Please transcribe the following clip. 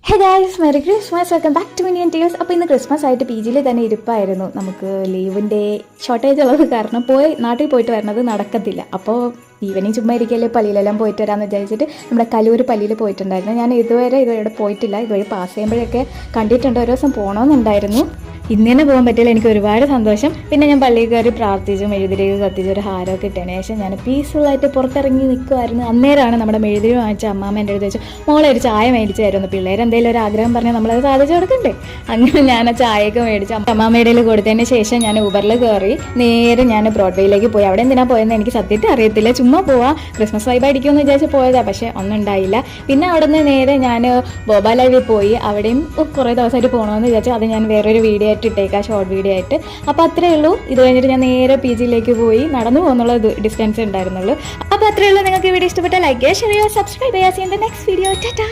Hey guys, merry Christmas, welcome back to Minion TVs. അപ്പോൾ ഇന്ന് Christmas ആയിട്ട് P ജിയിൽ തന്നെ ഇരിപ്പായിരുന്നു. നമുക്ക് ലീവിൻ്റെ ഷോർട്ടേജ് ഉള്ളത് കാരണം നാട്ടിൽ പോയിട്ട് വരണത് നടക്കത്തില്ല. അപ്പോൾ ഈവനിങ് ചുമ്മാ ഇരിക്കല്ലേ, പള്ളിയിലെല്ലാം പോയിട്ട് വരാമെന്ന് വിചാരിച്ചിട്ട് നമ്മുടെ കലൂർ പള്ളിയിൽ പോയിട്ടുണ്ടായിരുന്നു. ഞാൻ ഇതുവരെ പോയിട്ടില്ല. ഇതുവഴി പാസ് ചെയ്യുമ്പോഴൊക്കെ കണ്ടിട്ടുണ്ട്. ഒരു ദിവസം പോകണമെന്നുണ്ടായിരുന്നു. ഇന്ന് തന്നെ പോകാൻ പറ്റില്ല. എനിക്ക് ഒരുപാട് സന്തോഷം. പിന്നെ ഞാൻ പള്ളിയിൽ കയറി പ്രാർത്ഥിച്ചു, മെഴുതിരിക്ക് കത്തിച്ച് ഒരു ഹാരമൊക്കെ ഇട്ടതിന് ശേഷം ഞാൻ പീസ്ഫുള്ളായിട്ട് പുറത്തിറങ്ങി നിൽക്കുമായിരുന്നു. അന്നേരമാണ് നമ്മുടെ മെഴുതിരി വാങ്ങിച്ച അമ്മാമ്മ എൻ്റെ അടുത്ത് വെച്ചു, മോളെ ഒരു ചായ മേടിച്ചു തരുന്നു. പിള്ളേർ എന്തെങ്കിലും ഒരു ആഗ്രഹം പറഞ്ഞാൽ നമ്മളത് സാധിച്ചു കൊടുക്കണ്ടേ. അങ്ങനെ ഞാൻ ആ ചായയൊക്കെ മേടിച്ചു അമ്മാമ്മയുടെ കയ്യിൽ കൊടുത്തതിന് ശേഷം ഞാൻ ഊബറിൽ കയറി നേരെ ഞാൻ ബ്രോഡ്വേയിലേക്ക് പോയി. അവിടെ എന്തിനാണ് പോയതെന്ന് എനിക്ക് സത്യത്തിൽ അറിയത്തില്ല. ചുമ്മാ പോവാം, ക്രിസ്മസ് വൈബ് അടിക്കുമെന്ന് വിചാരിച്ച് പോയതാണ്. പക്ഷേ ഒന്നും ഉണ്ടായില്ല. പിന്നെ അവിടെ നിന്ന് നേരെ ഞാൻ ബോബാലയിൽ പോയി. അവിടെയും കുറേ ദിവസമായിട്ട് പോകണമെന്ന് വിചാരിച്ചു. അത് ഞാൻ വേറൊരു വീഡിയോ ആയിട്ട് ഇട്ടേക്കാം, ഷോർട്ട് വീഡിയോ ആയിട്ട്. അപ്പോൾ അത്രയേ ഉള്ളൂ. ഇത് കഴിഞ്ഞിട്ട് ഞാൻ നേരെ പി ജിയിലേക്ക് പോയി. നടന്നു പോകുന്നുള്ള ഡിസ്റ്റൻസ് ഉണ്ടായിരുന്നുള്ളൂ. അപ്പോൾ അത്രയേ ഉള്ളൂ. നിങ്ങൾക്ക് ഈ വീഡിയോ ഇഷ്ടപ്പെട്ടാൽ ലൈക്ക് ചെയ്യുക, ഷെയർ ചെയ്യുക, സബ്സ്ക്രൈബ് ചെയ്യുക. See in the next video. Tata.